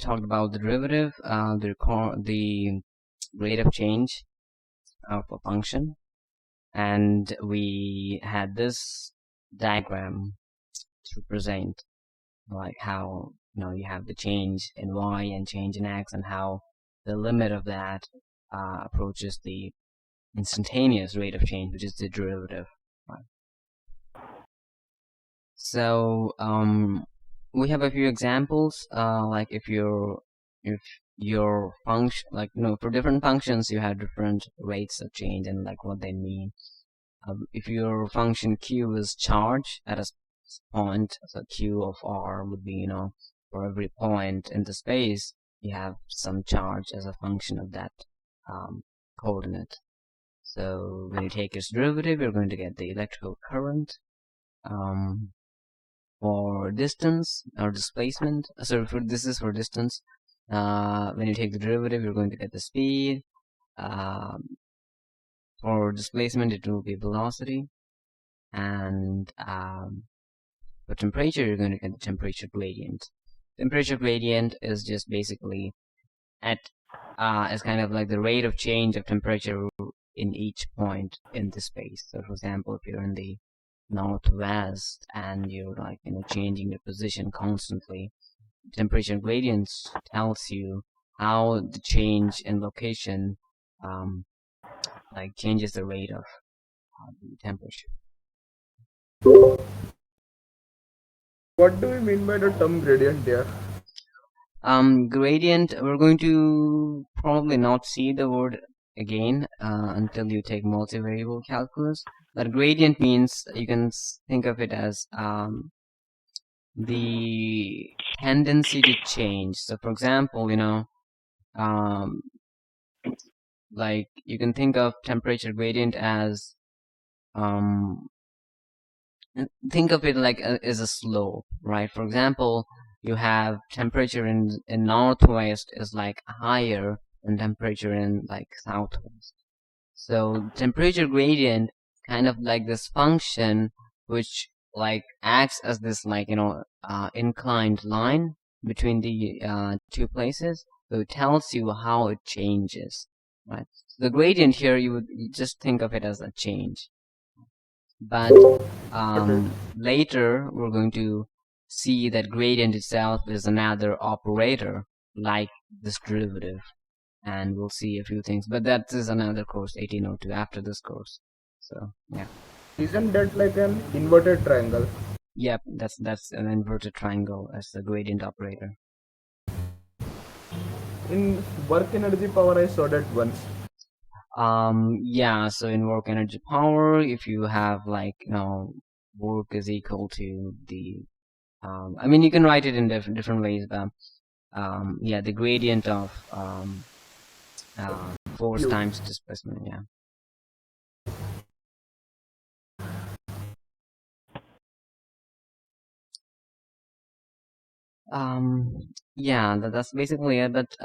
talked about the derivative, the rate of change of a function, and we had this diagram to represent like how you have the change in y and change in x, and how the limit of that approaches the instantaneous rate of change, which is the derivative. Right? So we have a few examples, like if your function, like for different functions you have different rates of change and like what they mean. If your function q is charged at a point, so q of r would be for every point in the space you have some charge as a function of that coordinate. So when you take its derivative, you're going to get the electrical current. For distance or displacement, so this is for distance, when you take the derivative you're going to get the speed. For displacement it will be velocity, and for temperature you're going to get the temperature gradient. Temperature gradient is just basically is kind of like the rate of change of temperature in each point in the space. So for example, if you're in the northwest and you're like changing your position constantly, temperature gradients tells you how the change in location like changes the rate of the temperature. What do we mean by the term gradient there? Gradient, we're going to probably not see the word again until you take multivariable calculus. But gradient means, you can think of it as the tendency to change. So for example, like you can think of temperature gradient as think of it like as a slope, right? For example, you have temperature in northwest is like higher than temperature in like southwest. So temperature gradient kind of like this function which like acts as this like inclined line between the two places. So it tells you how it changes, right? So the gradient here, you would just think of it as a change. But later we're going to see that gradient itself is another operator like this derivative, and we'll see a few things, but that is another course, 1802, after this course. So yeah. Isn't that like an inverted triangle? Yep, that's an inverted triangle as the gradient operator. In work energy power I saw that once. Yeah, so in work energy power, if you have like work is equal to the I mean you can write it in different ways, but yeah, the gradient of force times displacement. Yeah. Yeah, that's basically it. But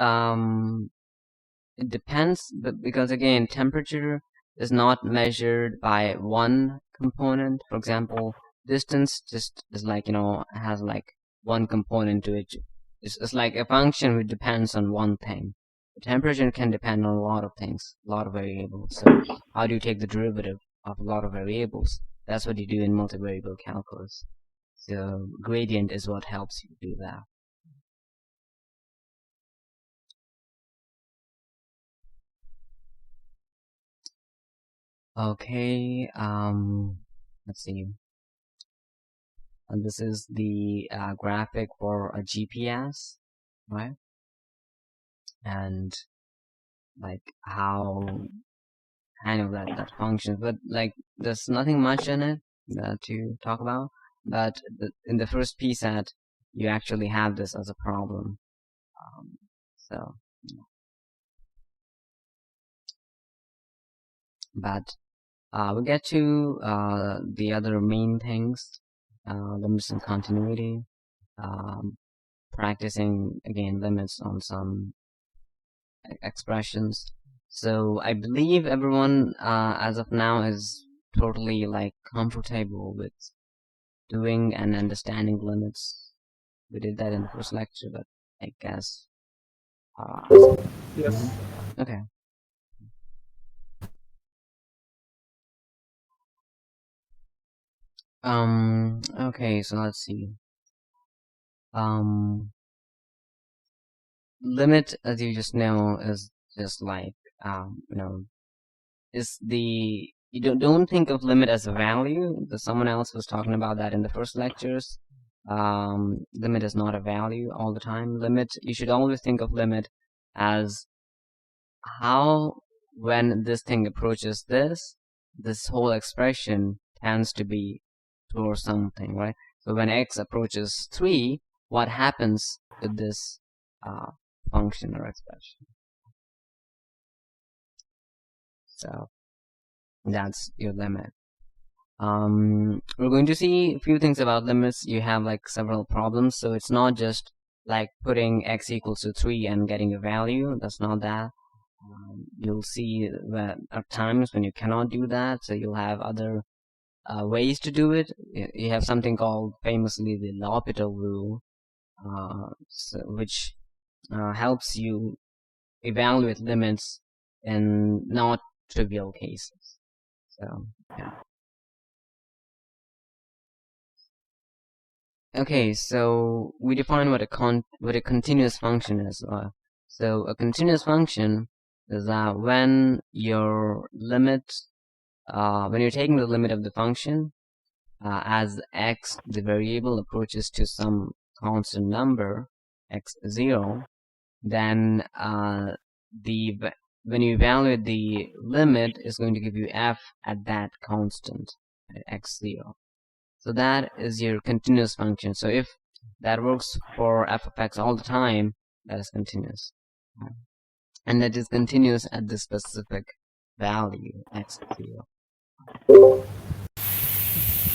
it depends, but because again, temperature is not measured by one component. For example, distance just is like has like one component to it. It's like a function which depends on one thing. The temperature can depend on a lot of things, a lot of variables. So how do you take the derivative of a lot of variables? That's what you do in multivariable calculus. So gradient is what helps you do that. Okay, let's see. And this is the graphic for a GPS, right? And like how kind of that functions, but like there's nothing much in it to talk about. But in the first PSAT, you actually have this as a problem. So, but we get to the other main things, limits and continuity, practicing again limits on some expressions. So I believe everyone as of now is totally like comfortable with doing and understanding limits. We did that in the first lecture, but I guess. Yes. Okay. Okay, so let's see. Limit, as you just know, is just like, is you don't think of limit as a value. Someone else was talking about that in the first lectures. Limit is not a value all the time. You should always think of limit as how, when this thing approaches this whole expression tends to be towards something, right? So when x approaches 3, what happens to this function or expression? So that's your limit. We're going to see a few things about limits. You have like several problems, so it's not just like putting x equals to 3 and getting a value. That's not that. You'll see that at times when you cannot do that, so you'll have other ways to do it. You have something called famously the L'Hopital rule, which helps you evaluate limits in not trivial cases. So yeah. Okay, so we define what a continuous function is. So a continuous function is that when your limit, when you're taking the limit of the function as x, the variable, approaches to some constant number x0, then when you evaluate the limit, is going to give you f at that constant at x0. So that is your continuous function. So if that works for f of x all the time, that is continuous. And that is continuous at the specific value, x0.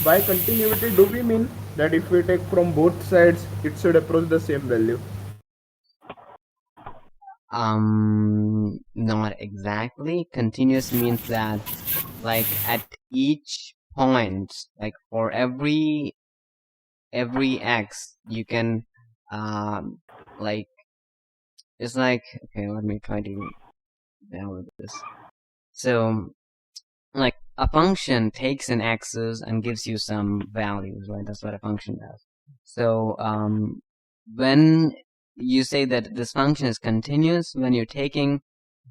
By continuity, do we mean that if we take from both sides, it should approach the same value? Not exactly. Continuous means that, like, at each point, like for every x, you can, like, it's like, okay, let me try to download this. So, like, a function takes an x's and gives you some values, right? That's what a function does. So, when you say that this function is continuous, when you're taking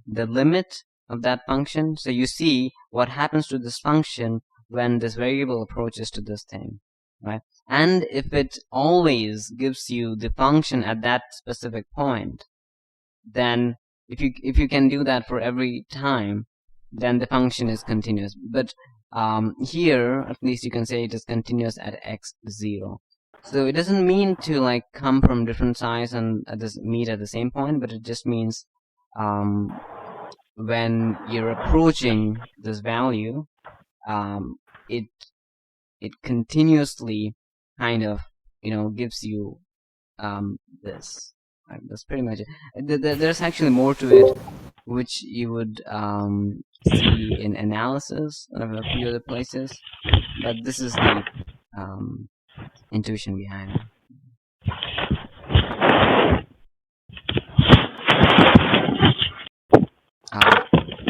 the limit of that function, so you see what happens to this function when this variable approaches to this thing, right? And if it always gives you the function at that specific point, then if you can do that for every time, then the function is continuous. But here, at least you can say it is continuous at x0. So it doesn't mean to like come from different sides and meet at the same point, but it just means when you're approaching this value, it continuously kind of gives you this. That's pretty much it. There's actually more to it, which you would see in analysis of a few other places, but this is the intuition behind it.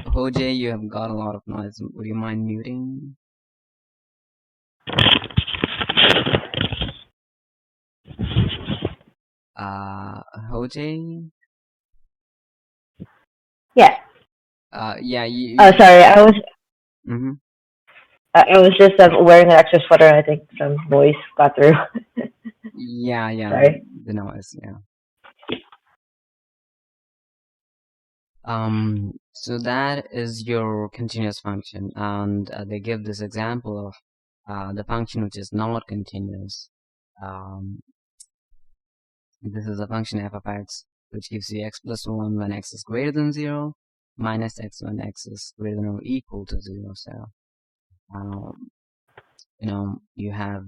Jose, you have got a lot of noise. Would you mind muting? Jose? Yeah. Yeah. Oh, sorry. I was. Mm-hmm. I was just wearing an extra sweater, and I think some noise got through. Yeah. Sorry. The noise. Yeah. So that is your continuous function, and they give this example of the function which is not continuous. This is a function f of x, which gives you x plus 1 when x is greater than 0, minus x when x is greater than or equal to 0. So, you have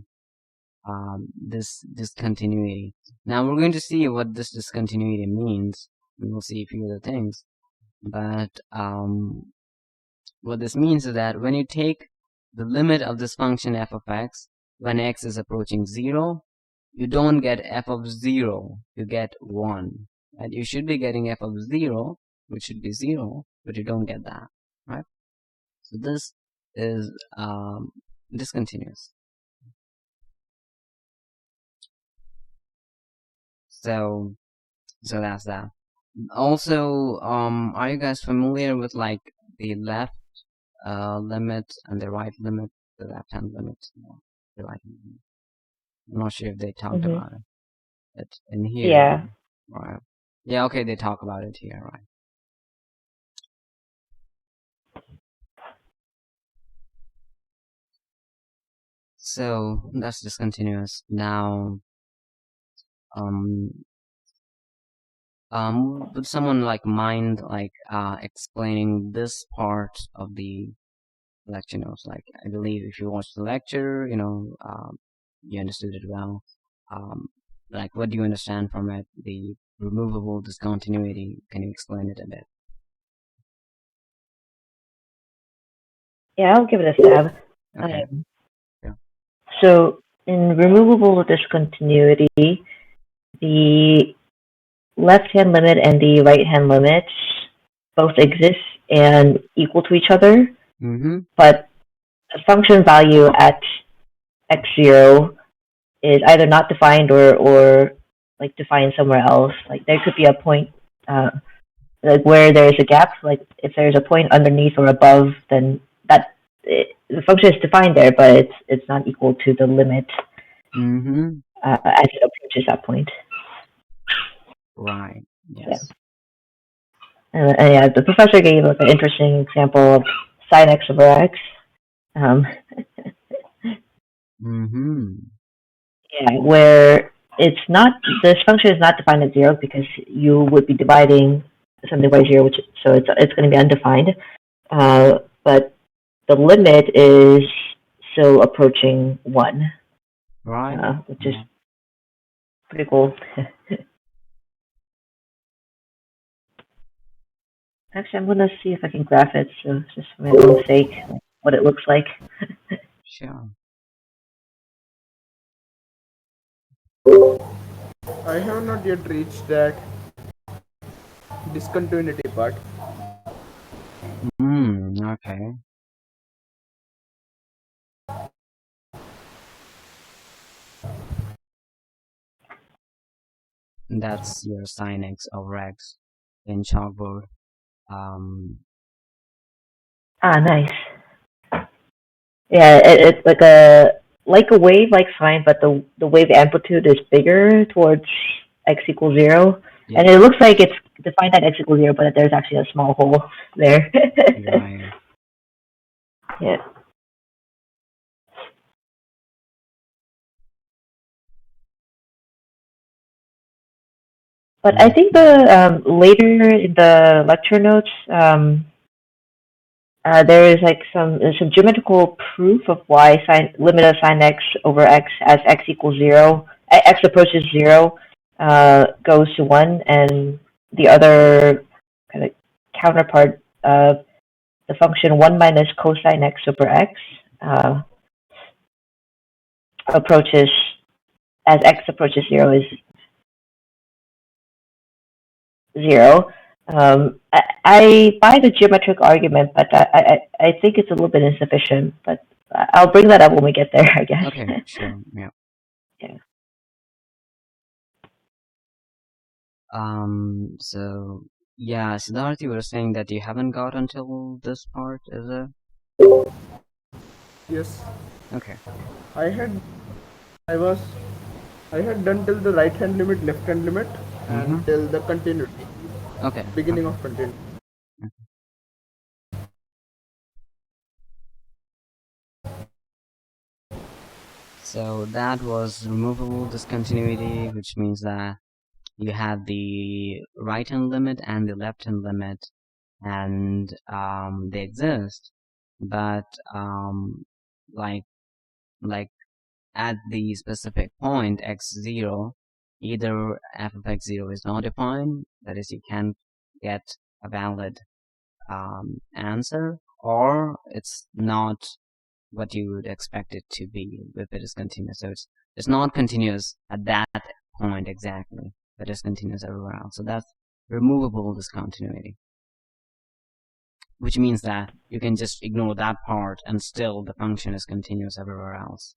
this discontinuity. Now we're going to see what this discontinuity means. And we'll see a few other things. But what this means is that when you take the limit of this function f of x when x is approaching 0, you don't get f of 0, you get 1. And you should be getting f of 0, which should be 0, but you don't get that, right? So this is discontinuous. So that's that. Also, are you guys familiar with like the left limit and the right limit, the left hand limit, the right hand limit? I'm not sure if they talked about it in here. Yeah. Right. Yeah, okay, they talk about it here, right? So that's discontinuous. Now, would someone like mind like explaining this part of the lecture notes? Like, I believe if you watched the lecture, you understood it well. Like, what do you understand from it? The removable discontinuity. Can you explain it a bit? Yeah, I'll give it a stab. Okay. Yeah. So in removable discontinuity, the left-hand limit and the right-hand limit both exist and equal to each other, but the function value at x0 is either not defined or like defined somewhere else. Like there could be a point like where there's a gap. Like if there's a point underneath or above, then the function is defined there, but it's not equal to the limit as it approaches that point. Right. Yes. And yeah, the professor gave like an interesting example of sine x over x. Yeah, where it's not, this function is not defined at 0 because you would be dividing something by 0, so it's going to be undefined. But the limit is still approaching 1. Right. Which is pretty cool. Actually, I'm going to see if I can graph it, so just for my own sake, what it looks like. Sure. I have not yet reached that discontinuity part. Okay. That's your sine x over x in chalkboard. Nice. Yeah, it's like a wave like sine, but the wave amplitude is bigger towards x equals 0. Yeah. And it looks like it's defined at x equals 0, but there's actually a small hole there. Right. Yeah. But I think the later in the lecture notes, there is like some geometrical proof of why limit of sine x over x as x equals 0, x approaches 0, goes to 1, and the other kind of counterpart of the function 1 minus cosine x over x approaches, as x approaches 0, is 0. I buy the geometric argument, but I think it's a little bit insufficient. But I'll bring that up when we get there, I guess. Okay, sure, yeah. Yeah. So yeah, Siddharth, you were saying that you haven't got until this part, is it? Yes. Okay. I had done till the right hand limit, left hand limit, and till the continuity. Okay. Beginning of continuity. So that was removable discontinuity, which means that you have the right hand limit and the left hand limit, and they exist, but like at the specific point x0, either f of x0 is not defined, that is, you can't get a valid answer, or it's not what you would expect it to be if it is continuous. So it's not continuous at that point exactly, but it's continuous everywhere else. So that's removable discontinuity, which means that you can just ignore that part and still the function is continuous everywhere else.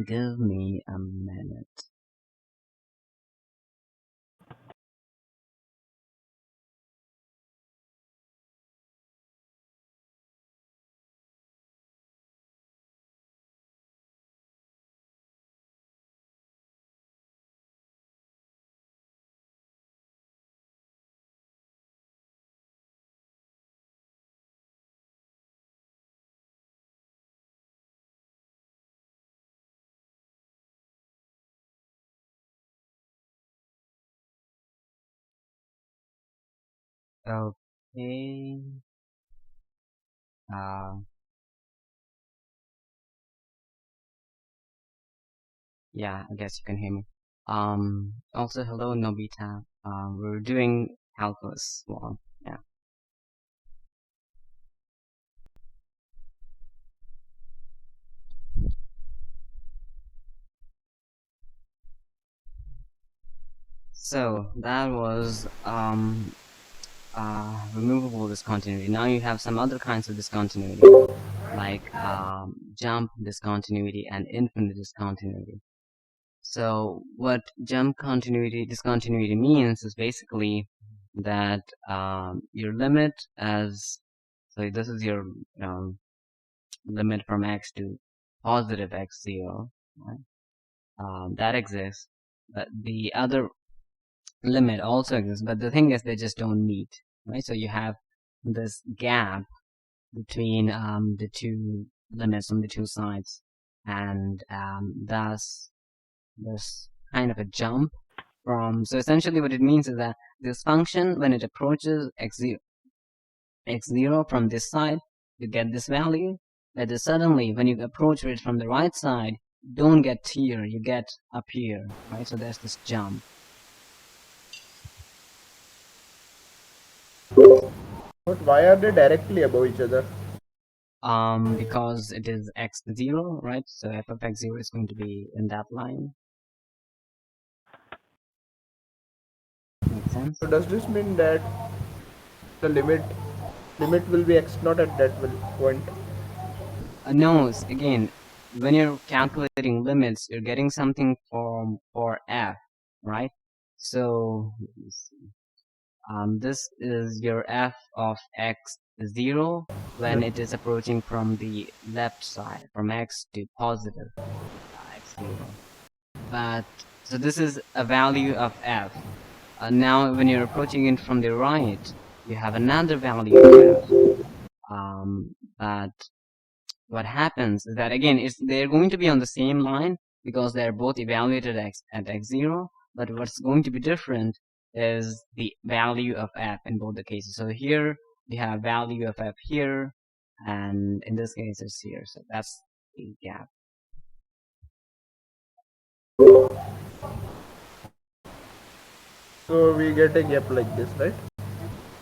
Give me a minute. Okay. Yeah, I guess you can hear me. Also, hello, Nobita. We're doing calculus one. Yeah. So that was removable discontinuity. Now you have some other kinds of discontinuity, like jump discontinuity and infinite discontinuity. So what jump discontinuity means is basically that your limit so this is your limit from x to positive x0, right? That exists, but the other limit also exists, but the thing is they just don't meet, right? So you have this gap between the two limits on the two sides, and thus there's kind of a jump from. So essentially what it means is that this function, when it approaches x0 from this side, you get this value, but then suddenly when you approach it from the right side, don't get here, you get up here, right? So there's this jump. But why are they directly above each other? Because it is x0, right? So f of x0 is going to be in that line. Makes sense? So does this mean that the limit will be x0 at that point? No, again, when you're calculating limits, you're getting something for f, right? So this is your f of x0 when it is approaching from the left side, from x to positive x0. But so this is a value of f. Now, when you're approaching it from the right, you have another value of f. But what happens is that again, they're going to be on the same line because they're both evaluated at x0. But what's going to be different is the value of f in both the cases. So here we have value of f here, and in this case it's here. So that's the gap. So we get a gap like this, right?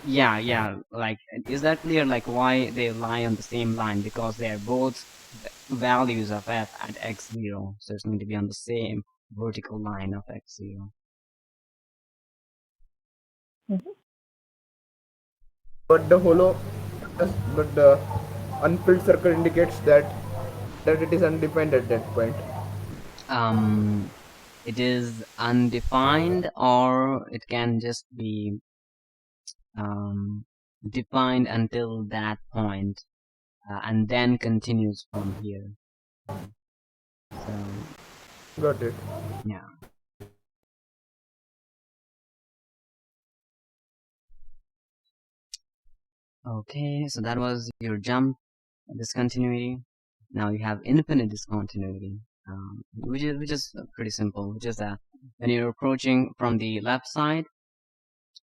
Yeah, like, is that clear, like why they lie on the same line? Because they're both values of f at x0, so it's going to be on the same vertical line of x0. But the unfilled circle indicates that it is undefined at that point. It is undefined, or it can just be defined until that point, and then continues from here. So Got it. yeah. Okay, so that was your jump discontinuity. Now you have infinite discontinuity, which is pretty simple, which is that when you're approaching from the left side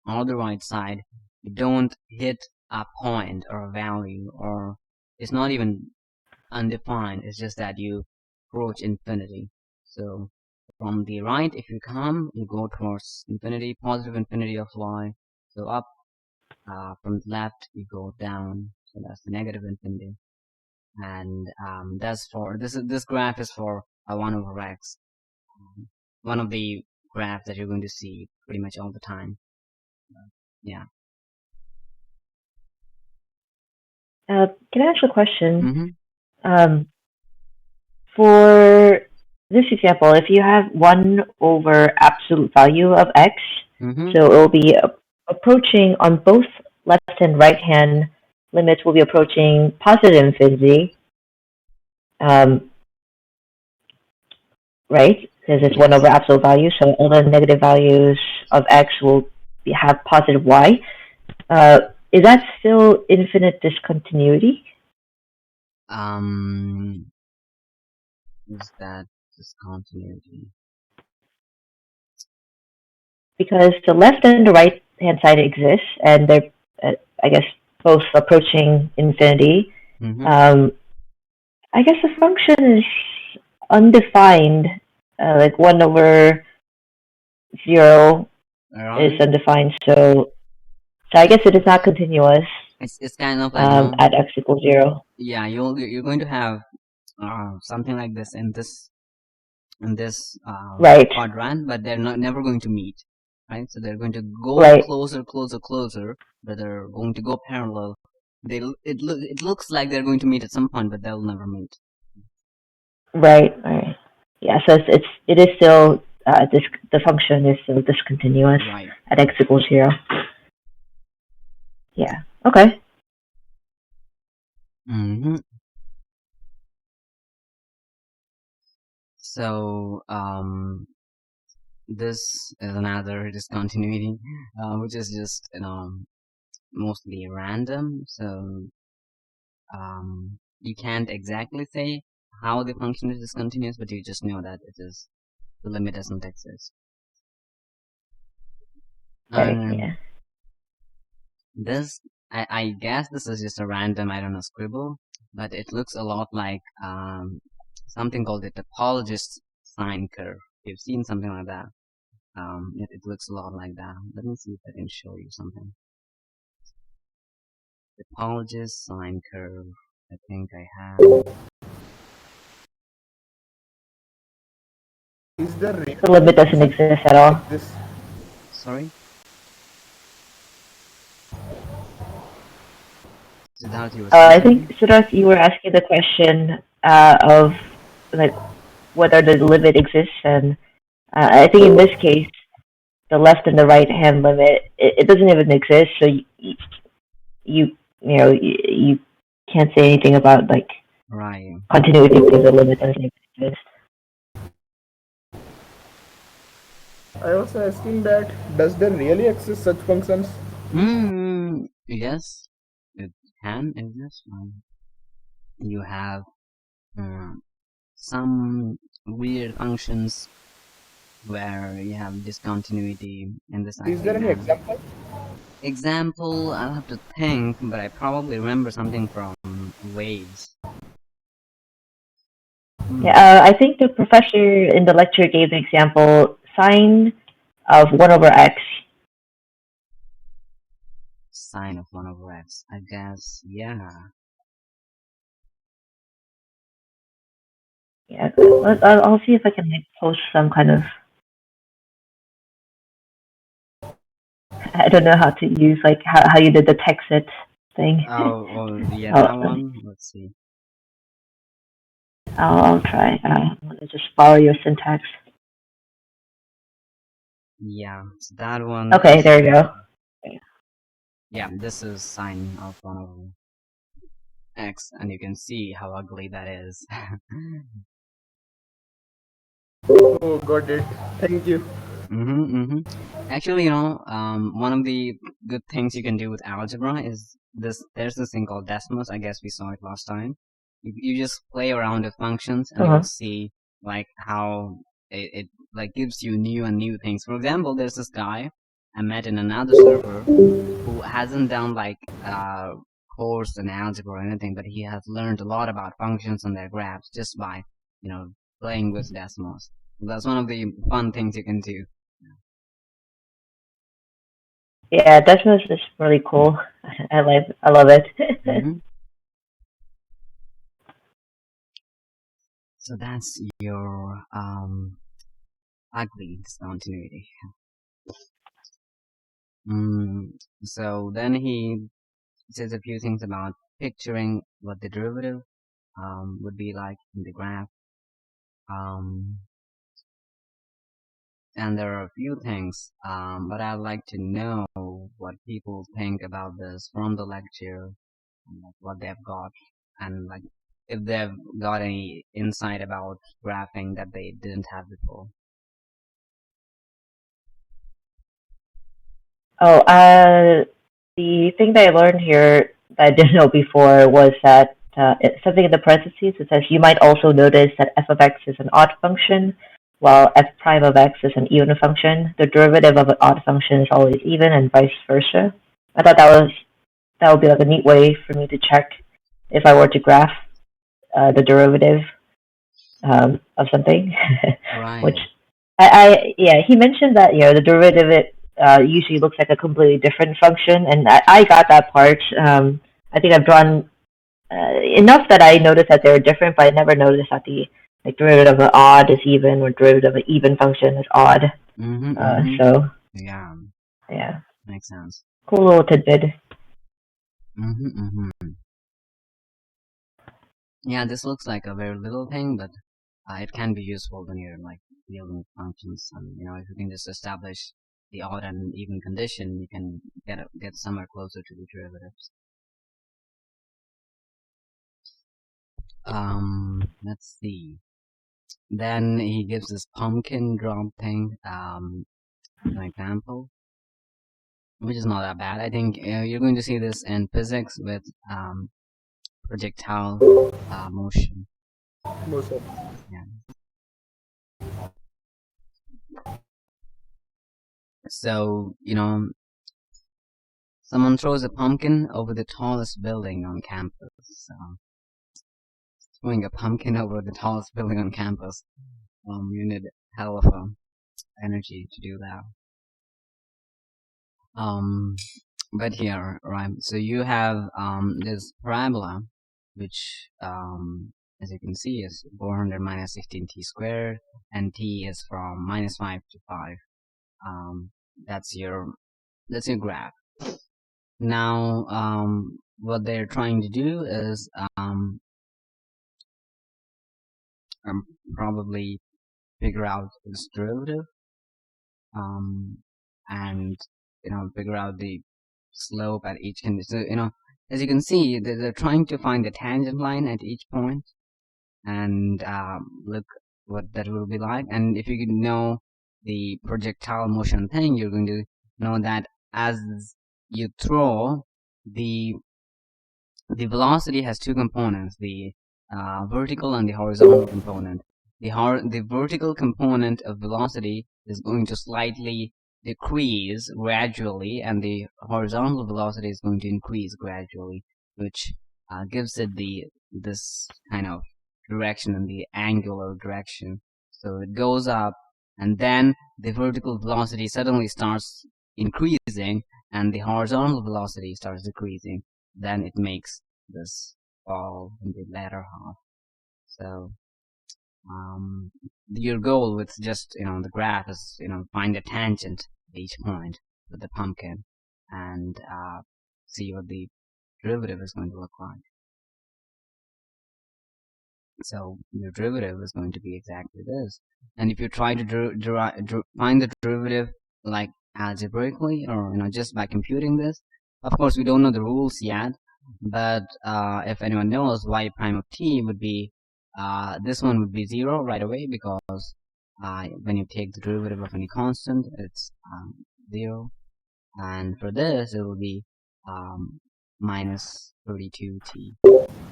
or the right side, you don't hit a point or a value, or it's not even undefined. It's just that you approach infinity. So from the right, if you come, you go towards infinity, positive infinity of y. So up from the left you go down, so that's the negative infinity. And that's for this graph is for 1 over x, one of the graphs that you're going to see pretty much all the time. Yeah. Can I ask a question? Mm-hmm. For this example, if you have 1 over absolute value of x, Mm-hmm. so it will be approaching on both left and right hand limits will be approaching positive infinity, right? Because it's 1 Yes. over absolute value, so all the negative values of x will have positive y. Is that still infinite discontinuity? Is that discontinuity? Because the left and the right hand side exist, and they're, I guess, both approaching infinity. Mm-hmm. I guess the function is undefined, like 1 over 0 is undefined, so I guess it is not continuous. It's kind of like at x equals 0. Yeah, you're going to have something like this in this Right. quadrant, but they're never going to meet, right? So they're going to go Right. closer, but they're going to go parallel. It looks like they're going to meet at some point, but they'll never meet. Right. Right. Yeah. So it is still the function is still discontinuous Right. at x equals 0. Yeah. Okay. Mm-hmm. So this is another discontinuity, which is just mostly random. So you can't exactly say how the function is discontinuous, but you just know that the limit doesn't exist. Right. Yeah. This, I guess this is just a random, I don't know, scribble, but it looks a lot like something called the topologist sine curve. You've seen something like that. It looks a lot like that. Let me see if I can show you something. Topologist sine curve. I think I have. Is the limit doesn't exist at all. Like this? Sorry? Siddharth, you were saying I think, Siddharth, you were asking the question of like whether the limit exists, and I think in this case, the left and the right hand limit it doesn't even exist. So you can't say anything about like right. continuity because the limit doesn't exist. I was asking that does there really exist such functions? Yes, it can exist. You have some weird functions where you have discontinuity in this. Is there any example? Example, I'll have to think, but I probably remember something from waves. Yeah, I think the professor in the lecture gave the example sine of 1 over x. Sine of 1 over x, I guess, yeah. Yeah, I'll see if I can like, post some kind of. I don't know how to use like how you did the text it thing. Oh yeah, that one. Let's see. I'll try. Let me just borrow your syntax. Yeah, so that one. Okay, there you go. Yeah, this is sine of 1 over x, and you can see how ugly that is. Oh, got it. Thank you. Actually, one of the good things you can do with algebra is there's this thing called Desmos. I guess we saw it last time. You just play around with functions, and you'll see like how it like gives you new and new things. For example, there's this guy I met in another server who hasn't done like course in algebra or anything, but he has learned a lot about functions and their graphs just by playing with Desmos. That's one of the fun things you can do. Yeah, Desmos is really cool. I love it. Hmm. So that's your ugly discontinuity. Mm, so then he says a few things about picturing what the derivative would be like in the graph. Um, and there are a few things, but I'd like to know what people think about this from the lecture, and like what they've got, and like if they've got any insight about graphing that they didn't have before. Oh, the thing that I learned here that I didn't know before was that something in the parentheses. It says you might also notice that f of x is an odd function, while f prime of x is an even function. The derivative of an odd function is always even, and vice versa. I thought that would be like a neat way for me to check if I were to graph the derivative of something, which Right. yeah, he mentioned that the derivative it usually looks like a completely different function, and I got that part. I think I've drawn enough that I noticed that they're different, but I never noticed that the like derivative of odd is even or derivative of an even function is odd. Mm-hmm, mm-hmm. So Yeah, yeah, makes sense. cool little tidbit. Mm-hmm, mm-hmm. Yeah, this looks like a very little thing, but it can be useful when you're like dealing with functions. And if you can just establish the odd and even condition, you can get somewhere closer to the derivatives. Let's see. Then he gives this pumpkin drop thing, an example, which is not that bad. I think you're going to see this in physics with projectile motion. Motion. Yeah. So someone throws a pumpkin over the tallest building on campus. So throwing a pumpkin over the tallest building on campus, you need hell of a energy to do that. Um, but here, right? So you have this parabola, which as you can see is 400 minus 16t squared, and t is from -5 to 5. Um, that's your graph. Now, what they're trying to do is probably figure out its derivative, um, and figure out the slope at each condition. So as you can see, they're trying to find the tangent line at each point, and look what that will be like. And if you know the projectile motion thing, you're going to know that as you throw, the velocity has two components: the vertical and the horizontal component. The vertical component of velocity is going to slightly decrease gradually, and the horizontal velocity is going to increase gradually, which gives it this kind of direction in the angular direction. So it goes up, and then the vertical velocity suddenly starts increasing, and the horizontal velocity starts decreasing. Then it makes this fall in the latter half. So your goal with just the graph is find a tangent at each point with the pumpkin, and see what the derivative is going to look like. So your derivative is going to be exactly this. And if you try to find the derivative like algebraically, or just by computing this, of course we don't know the rules yet, but if anyone knows, y prime of t would be this one would be 0 right away, because when you take the derivative of any constant, it's 0. And for this, it will be minus 32t,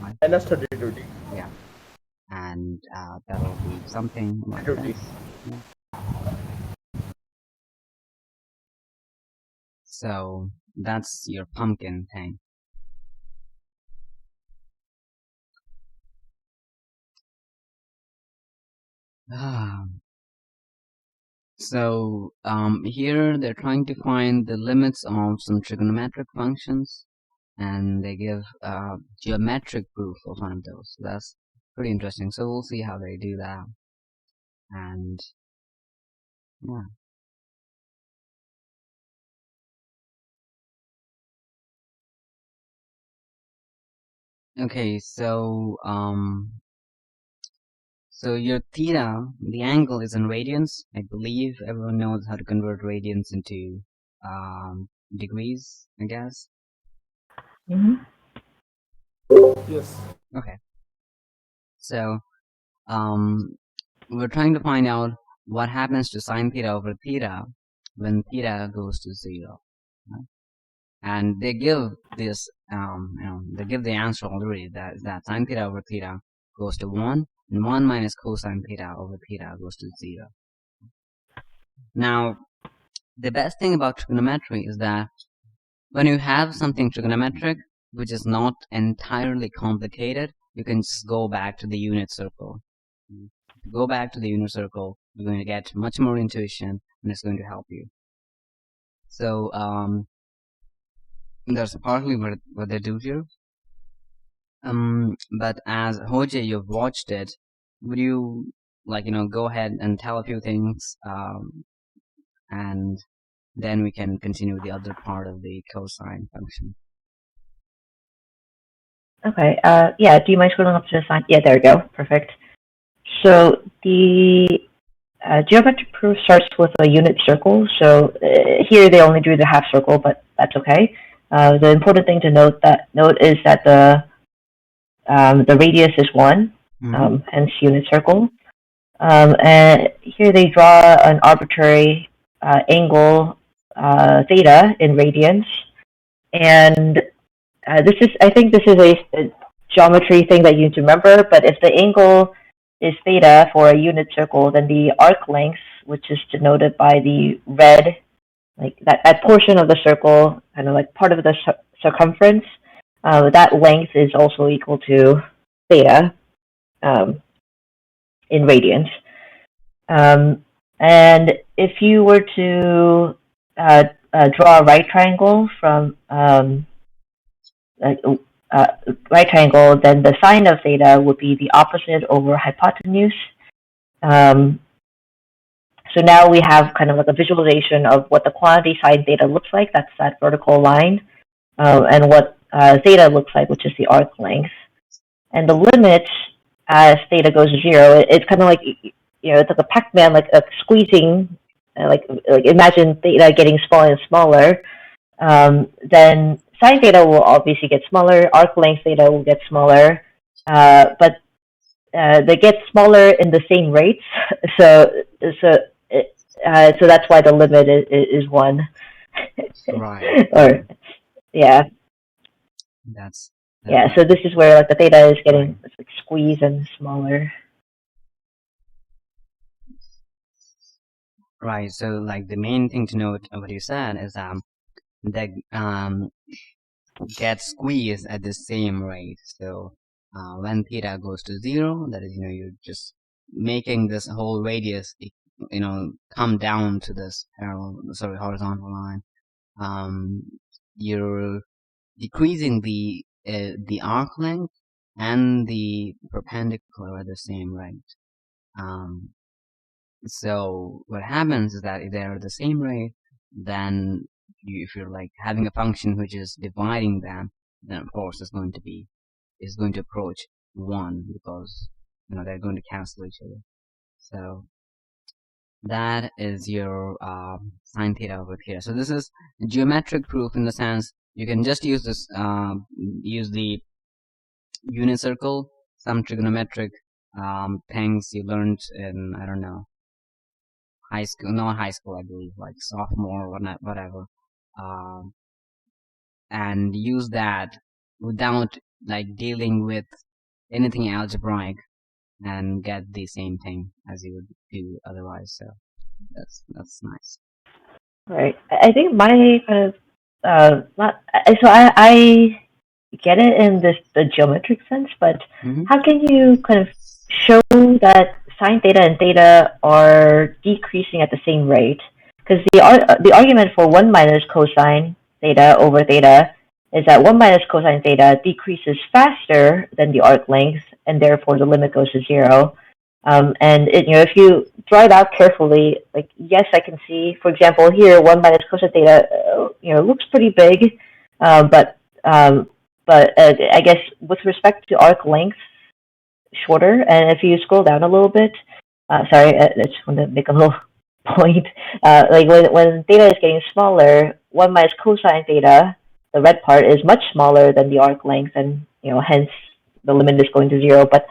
right? Minus 32t. Yeah. And that'll be something like 32t. this. Yeah. So that's your pumpkin thing. So here they're trying to find the limits of some trigonometric functions, and they give geometric proof of one of those. So that's pretty interesting. So we'll see how they do that. And yeah. Okay, so your theta, the angle is in radians. I believe everyone knows how to convert radians into degrees, I guess. Mm-hmm. Yes. Okay. So we're trying to find out what happens to sine theta over theta when theta goes to 0. Right? And they give this, they give the answer already, that sine theta over theta goes to 1, and 1 minus cosine theta over theta goes to 0. Now, the best thing about trigonometry is that when you have something trigonometric, which is not entirely complicated, you can just go back to the unit circle. Go back to the unit circle, you're going to get much more intuition, and it's going to help you. So, that's partly what they do here. But as Hoje, you've watched it, would you, go ahead and tell a few things, and then we can continue with the other part of the cosine function. Okay. Yeah. Do you mind scrolling up to the sign? Yeah. There we go. Perfect. So the geometric proof starts with a unit circle. So here they only drew the half circle, but that's okay. The important thing to note is that the radius is 1, hence unit circle. And here they draw an arbitrary angle theta in radians, and I think this is a geometry thing that you need to remember. But if the angle is theta for a unit circle, then the arc length, which is denoted by the red, like that portion of the circle, kind of like part of the circumference, that length is also equal to theta in radians. And if you were to draw a right triangle from right triangle, then the sine of theta would be the opposite over hypotenuse. So now we have kind of like a visualization of what the quantity sine theta looks like. That's that vertical line, and what theta looks like, which is the arc length. And the limit as theta goes to 0, it's kind of like, it's like a Pac-Man, like squeezing, like imagine theta getting smaller and smaller. Then sine theta will obviously get smaller, arc length theta will get smaller, but they get smaller in the same rates. So that's why the limit is 1. Right. Or yeah. Yeah. So this is where like the theta is getting like squeezed and smaller. Right. So like the main thing to note of what you said is that get squeezed at the same rate. So when theta goes to 0, that is, you're just making this whole radius, come down to this horizontal line. You're decreasing the arc length and the perpendicular at the same rate. So what happens is that if they're the same rate, then if you're like having a function which is dividing them, then of course it's going to approach 1, because they're going to cancel each other. So that is your sine theta over theta. So this is geometric proof in the sense you can just use this use the unit circle, some trigonometric things you learned in, I don't know, high school, not high school, I believe, like sophomore or whatever, and use that without like dealing with anything algebraic, and get the same thing as you would do otherwise. So that's nice. Right. I think my kind of so I get it in the geometric sense, but how can you kind of show that sine theta and theta are decreasing at the same rate, because the argument for 1 minus cosine theta over theta is that 1 minus cosine theta decreases faster than the arc length, and therefore the limit goes to 0. And if you draw it out carefully, like, yes, I can see, for example, here 1 minus cosine theta, looks pretty big, but I guess with respect to arc length, shorter. And if you scroll down a little bit, sorry, I just want to make a little point. Like when theta is getting smaller, 1 minus cosine theta, the red part, is much smaller than the arc length, and hence the limit is going to 0. But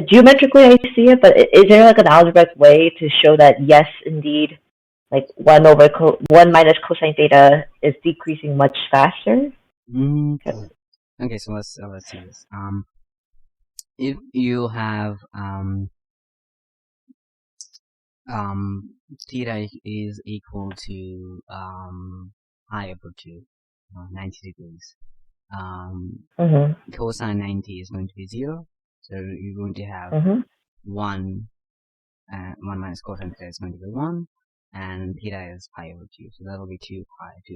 geometrically, I see it. But is there like an algebraic way to show that yes, indeed, like 1 minus cosine theta is decreasing much faster? Okay, so let's see this. If you have theta is equal to pi over 2, 90 degrees. Cosine 90 is going to be 0, so you're going to have 1 minus cosine theta is going to be 1, and theta is pi over 2, so that'll be 2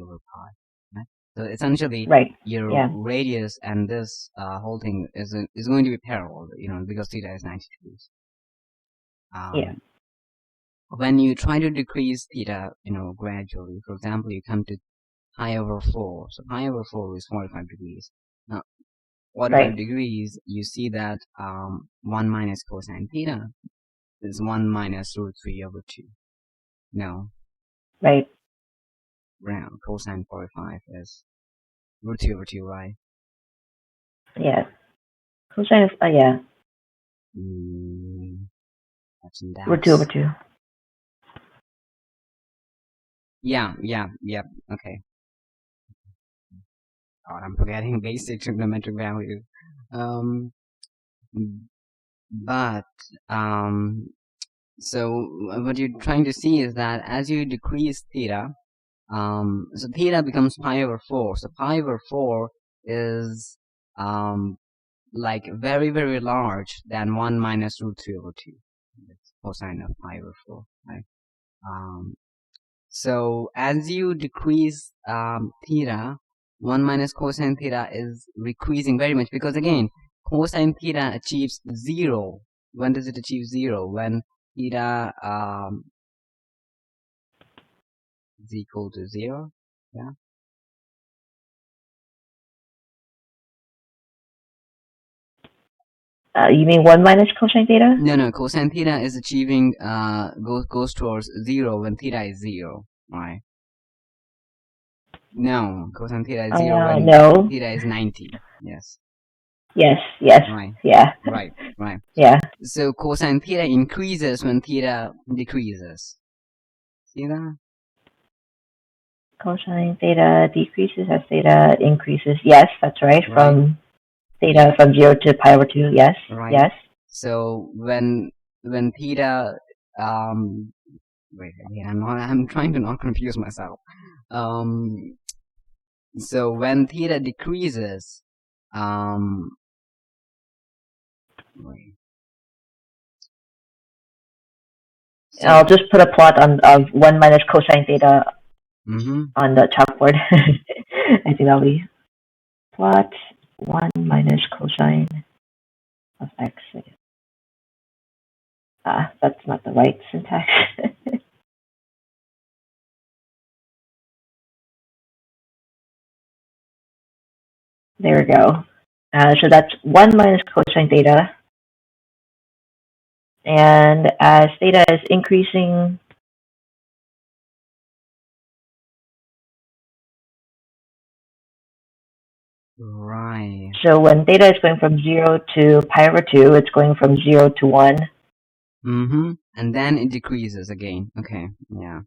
over pi. Right? So essentially, your radius and this whole thing is going to be parallel, because theta is 90 degrees. When you try to decrease theta, gradually, for example, you come to pi over 4. So pi over 4 is 45 degrees. Now, 45 degrees, you see that 1 minus cosine theta is 1 minus root 3 over 2. No. Right. Round. Cosine 45 is root 3 over 2, right? Yeah. Cosine of, yeah. Root 2 over 2. Yeah, okay. God, I'm forgetting basic trigonometric values. So what you're trying to see is that as you decrease theta, so theta becomes pi over 4. So pi over 4 is like very, very large than 1 minus root 3 over 2. That's cosine of pi over 4, right? So as you decrease theta, 1 minus cosine theta is decreasing very much, because again, cosine theta achieves 0. When does it achieve 0? When theta is equal to 0, yeah? You mean 1 minus cosine theta? No, cosine theta is achieving, goes towards 0 when theta is 0, right? No, cosine theta is 0 when theta is 90, yes. Yes, right. Yeah. Right. Yeah. So cosine theta increases when theta decreases. See that? Cosine theta decreases as theta increases. Yes, that's right. From theta from 0 to pi over 2. Yes. Right. Yes. So when theta wait again, I'm trying to not confuse myself. So when theta decreases, wait. So I'll just put a plot of 1 minus cosine theta on the chalkboard. I think that'll be plot 1 minus cosine of x. That's not the right syntax. There we go. So that's 1 minus cosine theta. And as theta is increasing, right. So when theta is going from 0 to pi over 2, it's going from 0 to 1. And then it decreases again. Okay, yeah.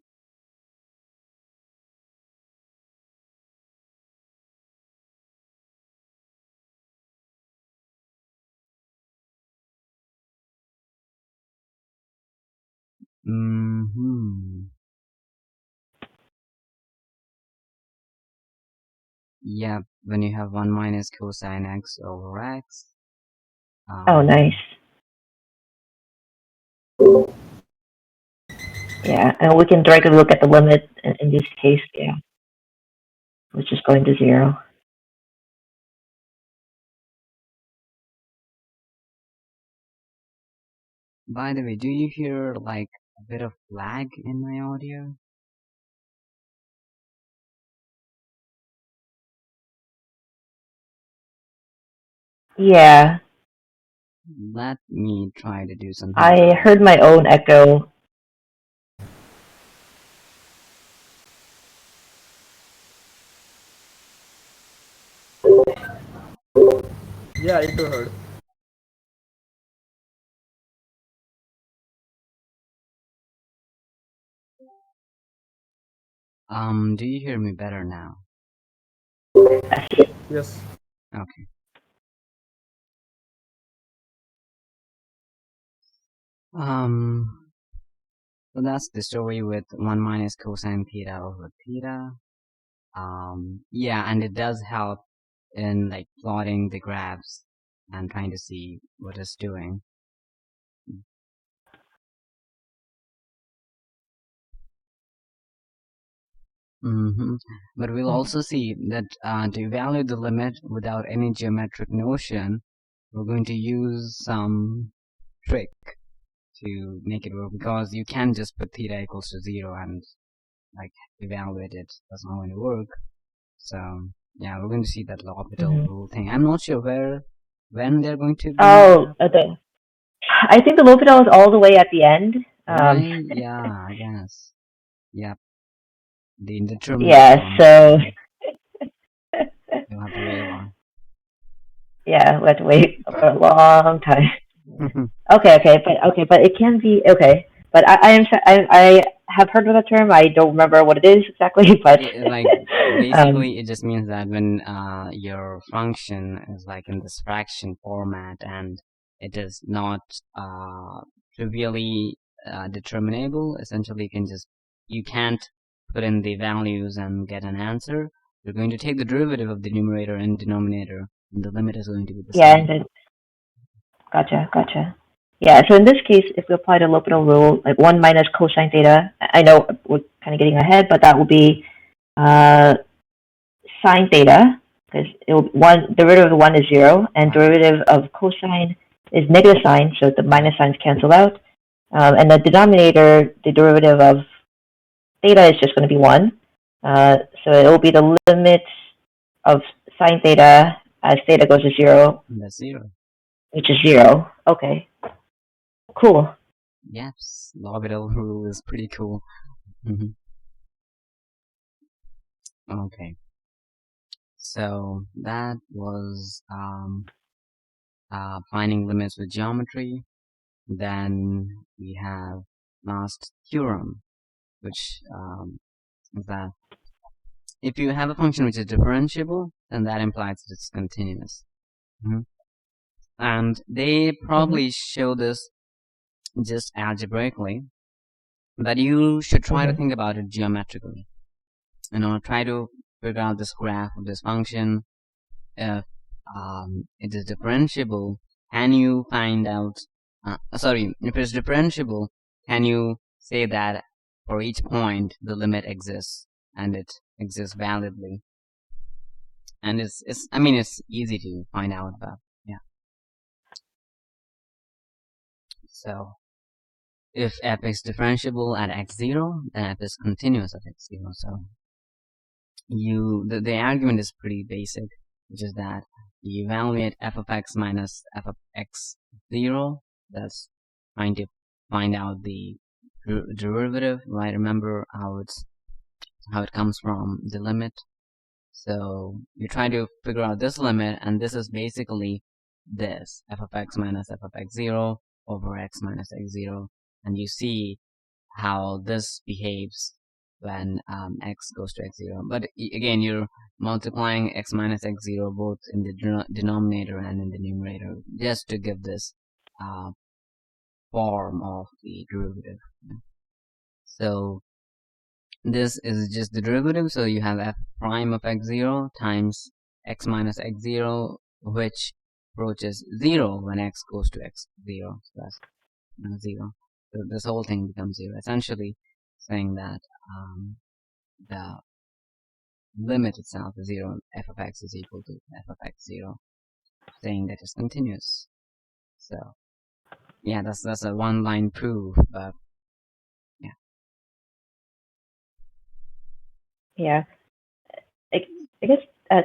Yeah, when you have 1 minus cosine x over x. Oh, nice. Yeah, and we can directly look at the limit in this case, yeah, which is going to 0. By the way, do you hear like a bit of lag in my audio? Yeah, Let me try to do something I about heard it. my own echo. Yeah, I too heard. Do you hear me better now? Yes. Okay. So that's the story with 1 minus cosine theta over theta. Yeah, and it does help in like plotting the graphs and trying to see what it's doing. But we'll also see that to evaluate the limit without any geometric notion, we're going to use some trick to make it work, because you can't just put theta equals to 0 and like evaluate it. That's not going to work. So yeah, we're going to see that L'Hopital rule thing. I'm not sure when they're going to bring that Oh, up. I think the L'Hopital is all the way at the end. Right? Yeah, I guess. Yep. The indeterminate Yeah, form. so You'll have to wait a while. yeah, we have to wait for a long time. But it can be okay. But I have heard of the term. I don't remember what it is exactly, but Yeah, like um, basically it just means that when your function is like in this fraction format and it is not trivially determinable, essentially you can't put in the values and get an answer. You're going to take the derivative of the numerator and denominator, and the limit is going to be the yeah, same. and then gotcha. Yeah, so in this case, if we apply the L'Hopital rule, like 1 minus cosine theta, I know we're kind of getting ahead, but that will be uh, sine theta, because derivative of 1 is 0, and Right. derivative of cosine is negative sign, so the minus signs cancel out. And the denominator, the derivative of theta is just going to be 1. So it will be the limit of sine theta as theta goes to 0, And that's 0. which is 0. Okay, cool. Yes, L'Hopital rule is pretty cool. Okay. So that was finding limits with geometry. Then we have last theorem, which is that if you have a function which is differentiable, then that implies it's continuous. And they probably show this just algebraically, but you should try to think about it geometrically. Try to figure out this graph of this function. If it is differentiable, can you find out if it's differentiable, can you say that for each point the limit exists and it exists validly? And it's easy to find out about. Yeah. So if f is differentiable at x0, then f is continuous at x0. So the argument is pretty basic, which is that you evaluate f of x minus f of x0. That's trying to find out the derivative, right? Remember how it comes from the limit. So you try to figure out this limit, and this is basically this f of x minus f of x0 over x minus x0, and you see how this behaves when x goes to x0. But again, you're multiplying x minus x0 both in the denominator and in the numerator, just to give this form of the derivative. So this is just the derivative, so you have f prime of x0 times x minus x0, which approaches 0 when x goes to x0. So that's 0. this whole thing becomes zero. Essentially saying that the limit itself is zero, f of x is equal to f of x zero, saying that it's continuous. So yeah, that's a one-line proof, but yeah. Yeah. I guess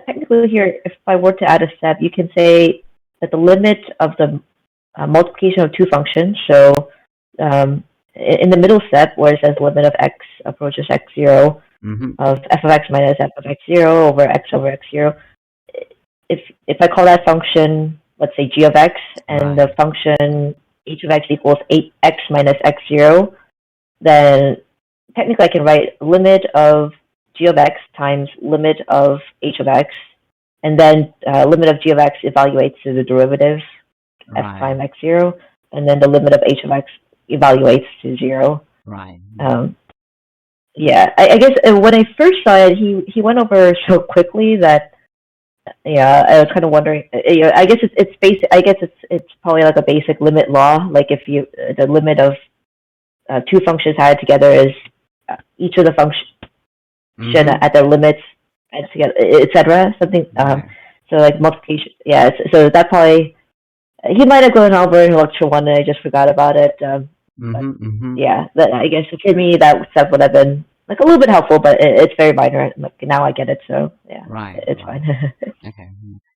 technically here, if I were to add a step, you can say that the limit of the multiplication of two functions. So in the middle step, where it says limit of x approaches x0 of f of x minus f of x0 over x0, if I call that function, let's say g of x, and the function h of x equals 8x minus x0, then technically I can write limit of g of x times limit of h of x, and then limit of g of x evaluates to the derivative f prime x0, and then the limit of h of x evaluates to 0. Right. Yeah, I guess when I first saw it, he went over so quickly that yeah, I was kind of wondering. I guess it's basic. I guess it's probably like a basic limit law. Like if you the limit of two functions added together is each of the function at their limits added together, etc. Something. So like multiplication. Yeah. So that probably he might have gone over in lecture one, and I just forgot about it. Yeah, I guess for me that stuff would have been like a little bit helpful, but it's very minor. Like now I get it, so yeah, it's fine. Okay.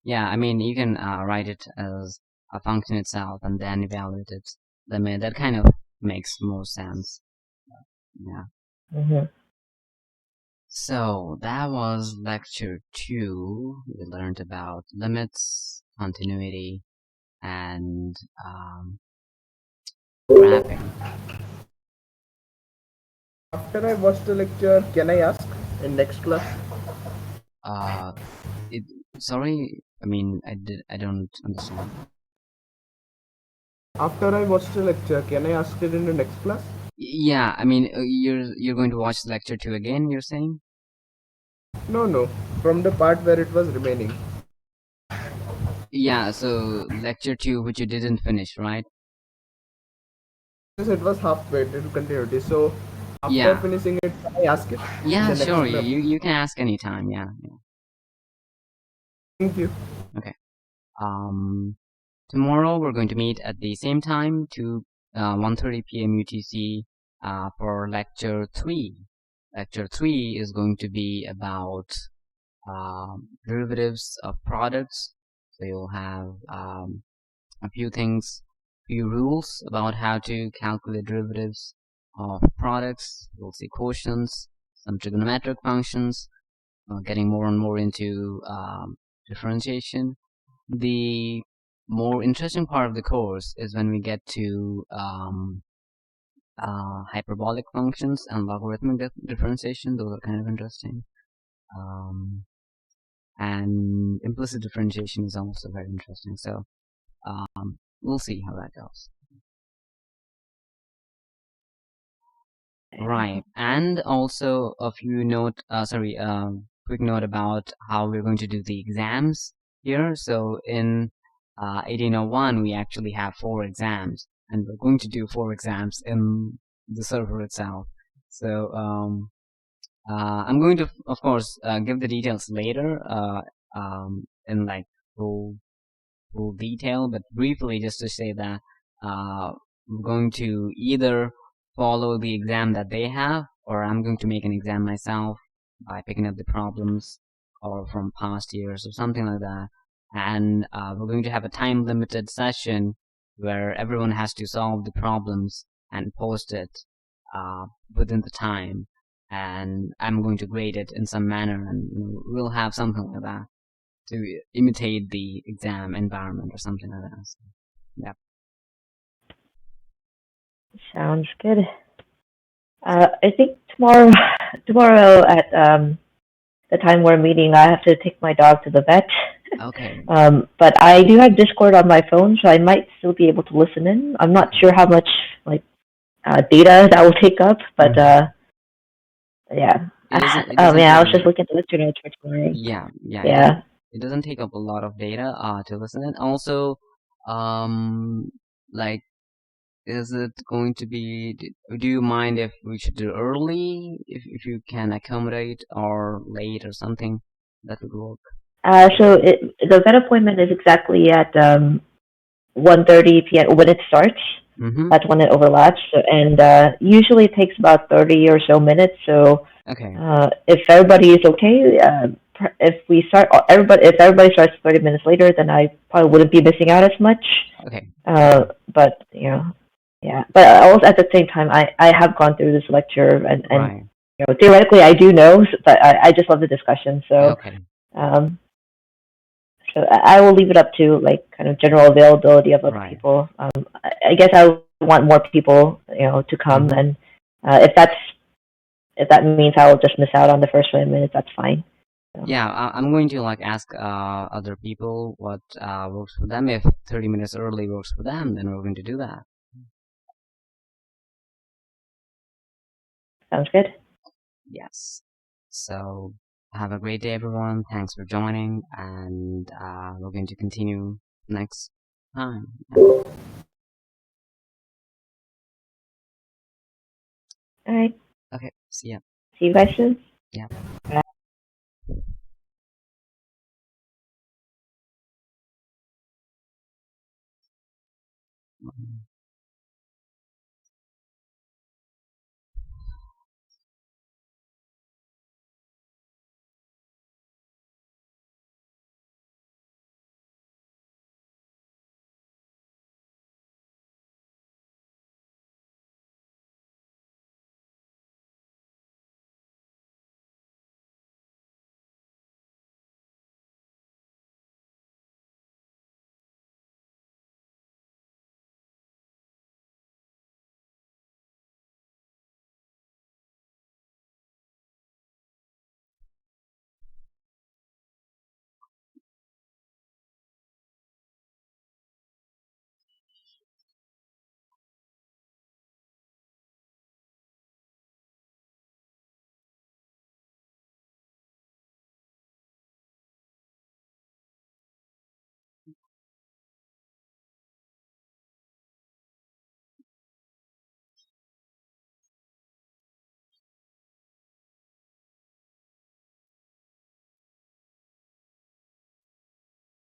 Yeah, I mean you can write it as a function itself and then evaluate its limit. That kind of makes more sense. Yeah. So that was lecture 2. We learned about limits, continuity, and graphing. After I watch the lecture, can I ask in next class? Sorry, I mean I don't understand. After I watch the lecture, can I ask it in the next class? Yeah, I mean you're going to watch lecture 2 again, you're saying? No, from the part where it was remaining. Yeah, so lecture 2 which you didn't finish, right? Yes, it was halfway to continuity. So after finishing it, can I ask it? Yeah, sure. You can ask anytime. Yeah. Thank you. Okay. Tomorrow we're going to meet at the same time to 1:30 p.m. UTC for lecture 3. Lecture 3 is going to be about derivatives of products. So you'll have a few rules about how to calculate derivatives of products. We'll see quotients, some trigonometric functions, getting more and more into differentiation. The more interesting part of the course is when we get to hyperbolic functions and logarithmic differentiation. Those are kind of interesting. And implicit differentiation is also very interesting. So we'll see how that goes. Right, and also a few quick note about how we're going to do the exams here. So in 1801, we actually have 4 exams, and we're going to do 4 exams in the server itself. So I'm going to, of course, give the details later in like full detail, but briefly just to say that we're going to either follow the exam that they have, or I'm going to make an exam myself by picking up the problems or from past years or something like that. And we're going to have a time limited session where everyone has to solve the problems and post it within the time, and I'm going to grade it in some manner, and we'll have something like that to imitate the exam environment or something like that. So, yeah. Sounds good. I think tomorrow at the time we're meeting, I have to take my dog to the vet. Okay. But I do have Discord on my phone, so I might still be able to listen in. I'm not sure how much data that will take up, but yeah. I was just looking at the lecture notes for tomorrow. Yeah. It doesn't take up a lot of data to listen in. Also, like is it going to be? Do you mind if we should do early, if you can accommodate, or late or something that would work? So the vet appointment is exactly at 1:30 p.m. when it starts. Mm-hmm. That's when it overlaps, and usually it takes about 30 or so minutes. So Okay. if everybody is okay, if everybody starts 30 minutes later, then I probably wouldn't be missing out as much. Okay. But yeah. But also at the same time, I have gone through this lecture, and Right. theoretically I do know, but I just love the discussion. So Okay. so I will leave it up to like kind of general availability of other Right. people. I guess I want more people, to come, Mhm. and if that means I will just miss out on the first 20 minutes, that's fine. So, Yeah, I'm going to like ask other people what works for them. If 30 minutes early works for them, then we're going to do that. sounds good. Yes. So have a great day, everyone. Thanks for joining, and we're going to continue next time. All right. Okay. See ya. See you guys soon. Yeah.